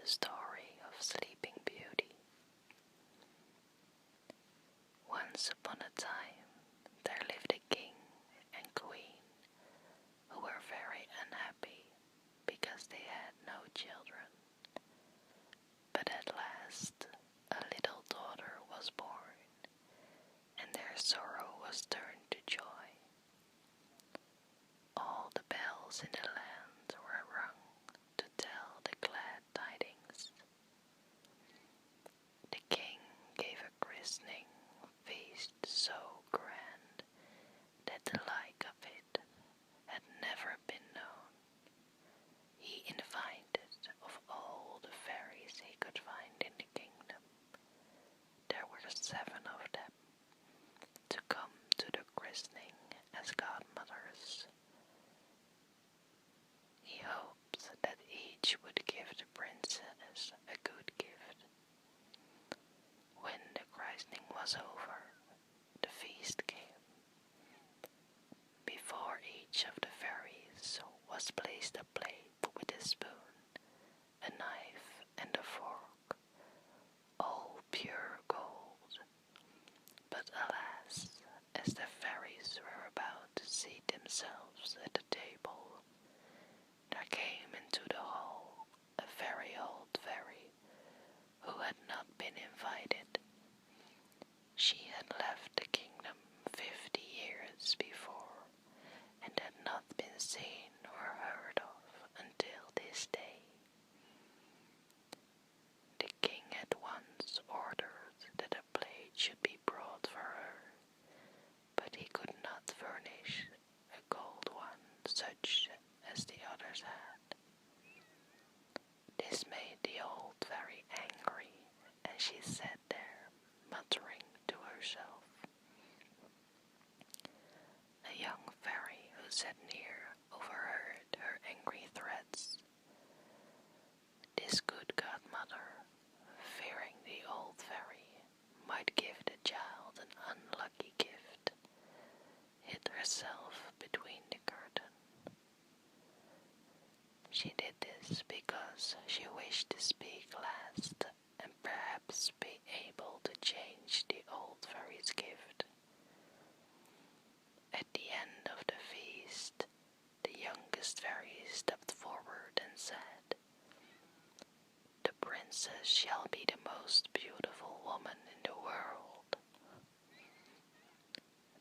The story of Sleeping Beauty. Once upon a time, there lived a king and queen who were very unhappy because they had no children. But at last, a little daughter was born, and their sorrow was turned to joy. All the bells in the land were rung to tell the glad tidings. The king gave a christening feast so grand that the like of it had never been known. He invited of all the fairies he could find in the kingdom. There were 7 of them, to come to the christening as godmothers. He hoped that each would give the princess a good gift. When the christening was over, the feast came. Before each of the fairies was placed a plate with a spoon, a knife and a fork, all pure gold. But alas, as the fairies were about to seat themselves at the table, there came into the hall a very old fairy who had not been invited. She had left the kingdom 50 years before and had not been seen or heard of until this day. The king at once ordered that a plate should be brought for her, but he could not furnish a gold one such as the others had. This made the old fairy angry, and she sat there muttering to herself. A young fairy who sat near overheard her angry threats. This good godmother, fearing the old fairy might give the child an unlucky gift, hid herself between the curtain. She did this because she wished to speak last and perhaps be able to change the old fairy's gift. At the end of the feast, the youngest fairy stepped forward and said, "The princess shall be the most beautiful woman in the world."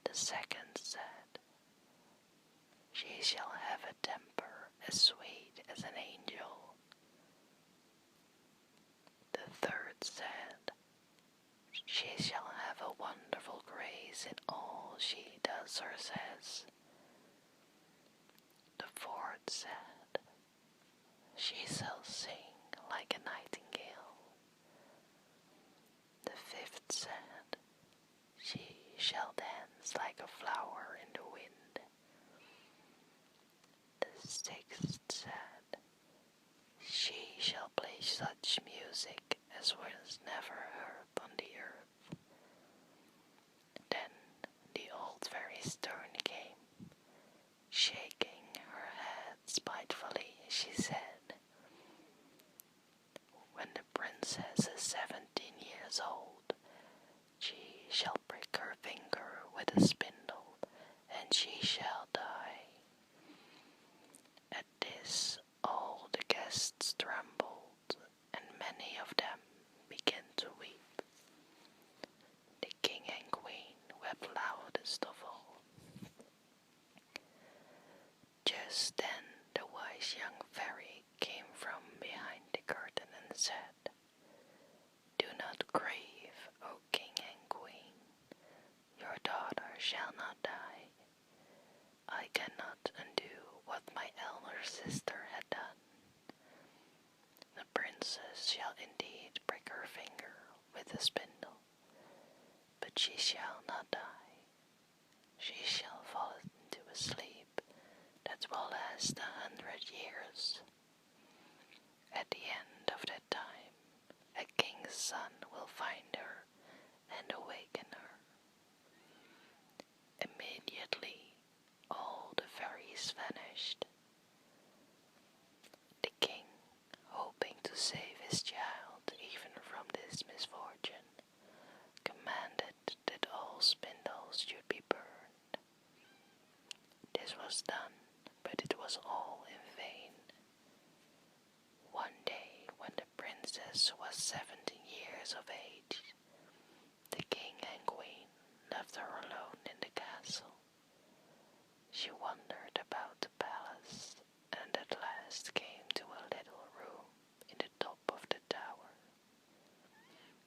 The second said, "She shall have a temper as sweet as an angel." The third said, "She shall have a wonderful grace in all she does or says." The fourth said, "She shall sing like a nightingale." The fifth said, "She shall dance like a flower in the wind." The sixth said, "She shall play such music as was never heard on the earth." Then the old fairy's turn came. Shaking her head spitefully, she said, "When the princess is 17 years old, she shall prick her finger with a spindle, and she shall die." At this all the guests trembled, and many of them began to weep. The king and queen wept loudest of all. Just then the wise young fairy came from behind the curtain and said, "Do not grieve, O king and queen. Your daughter shall not die. I cannot undo what my elder sister had done. The princess shall indeed prick her finger with a spindle, but she shall not die. She shall fall into a sleep that will last 100 years. At the end of that time, a king's son will find her and awaken her." Immediately, all the fairies vanished. The king, hoping to save his his misfortune, commanded that all spindles should be burned. This was done, but it was all in vain. One day, when the princess was 17 years of age, the king and queen left her alone in the castle. She wandered about the palace and at last came to a little room in the top of the tower.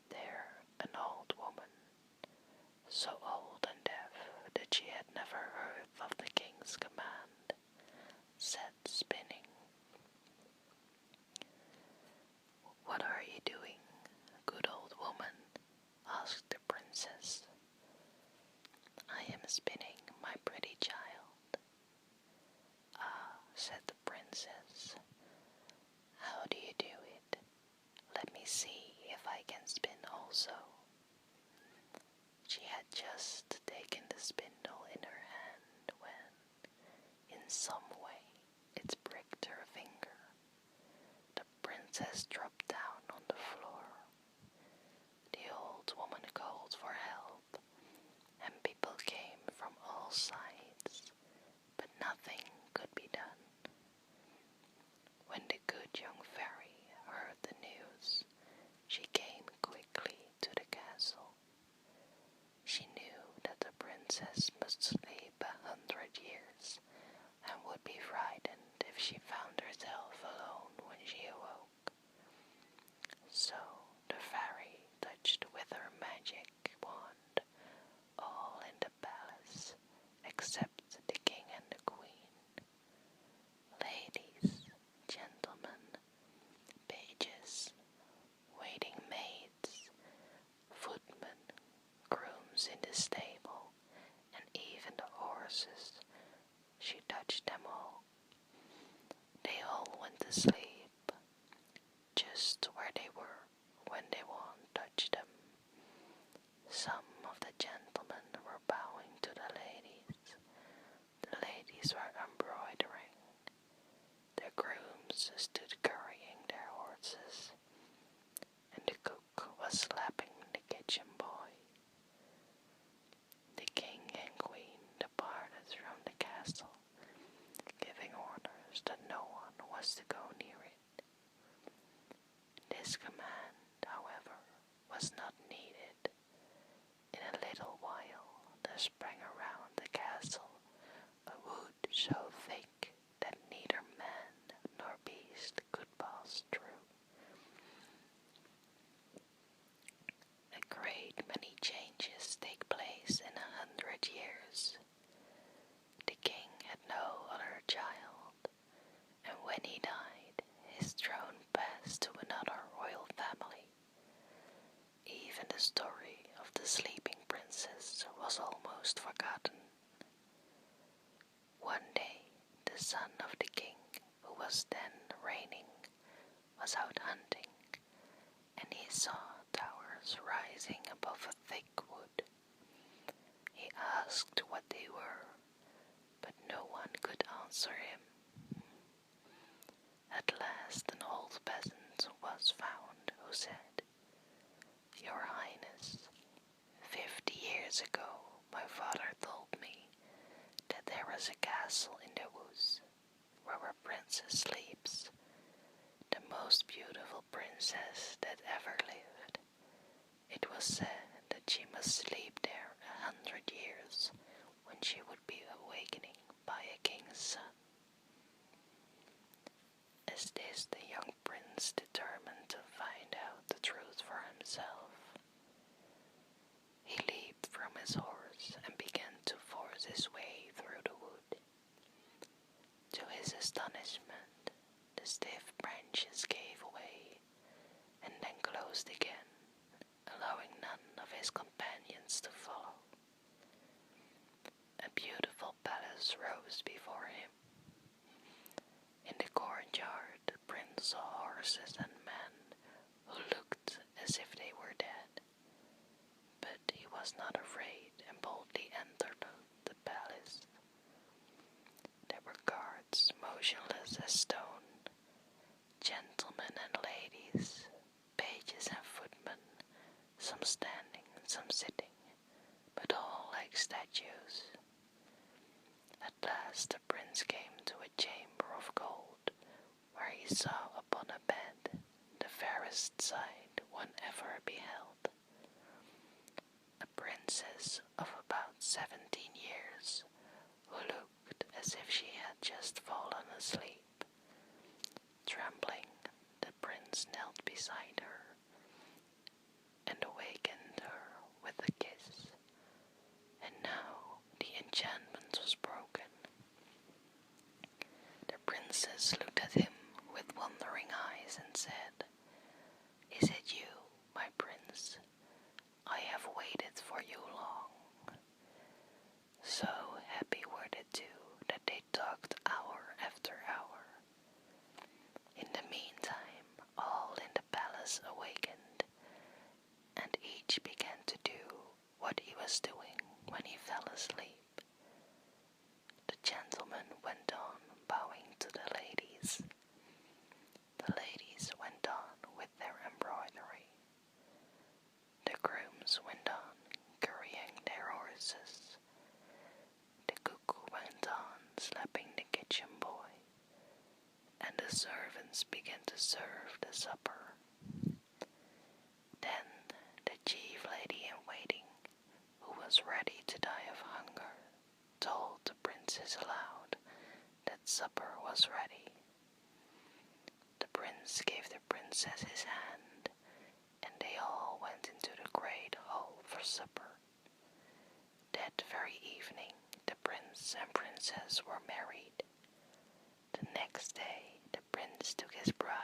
There an old woman, so old and deaf that she had never heard of the king's command, sat spinning. "What are you doing, good old woman?" asked the princess. "I am spinning, my pretty child." "Ah," said the princess, "how do you do it? Let me see if I can spin also." She had just taken the spindle in her hand when, in some way, it pricked her finger. The princess dropped down on the floor. The old woman called for help, and people came from all sides, but nothing could be done. When the good young fairy heard the news, she came quickly to the castle. She knew that the princess must sleep 100 years, and would be frightened if she found herself alone when she awoke. So the fairy touched with her magic wand all in the palace, except the king and the queen. Ladies, gentlemen, pages, waiting maids, footmen, grooms in the stable, and even the horses, she touched them all. They all went to sleep, just where they were when the wand touched them. Some of the gentlemen were bowing to the ladies. The ladies were embroidering. The grooms stood currying their horses, and the cook was slapping the kitchen boy. The king and queen departed from the castle, giving orders that no one was to go near it. This command, however, was not needed. In a little while there sprang around the castle a wood so thick that neither man nor beast could pass through. A great many changes take place in 100 years. The king had no other child, and when he died, his throne passed to another royal family. Even the story of the sleeping princess was almost forgotten. One day, the son of the king, who was then reigning, was out hunting, and he saw towers rising above a thick wood. He asked what they were, but no one could answer him. At last an old peasant was found who said, "Your Highness, 50 years ago my father told me that there is a castle in the woods where a princess sleeps, the most beautiful princess that ever lived. It was said that she must sleep there 100 years when she would be awakening by a king's son." As this, the young prince determined to find out the truth for himself. He leaped from his horse and began to force his way through the wood. To his astonishment, the stiff branches gave way and then closed again, allowing none of his companions to follow. A beautiful palace rose before him. In the courtyard, the prince saw horses and men who looked as if they were dead. But he was not afraid and boldly entered the palace. There were guards motionless as stone, gentlemen and ladies, pages and footmen, statues. At last the prince came to a chamber of gold, where he saw upon a bed the fairest sight one ever beheld. A princess of about 17 years, who looked as if she had just fallen asleep. Trembling, the prince knelt beside her and awakened her with a kiss. And now the enchantment was broken. The princess looked at him with wondering eyes and said, "Is it you, my prince? I have waited for you long." So happy were the two that they talked hour after hour. In the meantime, all in the palace awakened, and each began to do what he was doing when he fell asleep. The gentleman went on bowing to the ladies. The ladies went on with their embroidery. The grooms went on currying their horses. The cook went on slapping the kitchen boy, and the servants began to serve the supper. Then the chief lady in waiting, who was ready to die of hunger, told the princess aloud that supper was ready. The prince gave the princess his hand, and they all went into the great hall for supper. That very evening the prince and princess were married. The next day the prince took his bride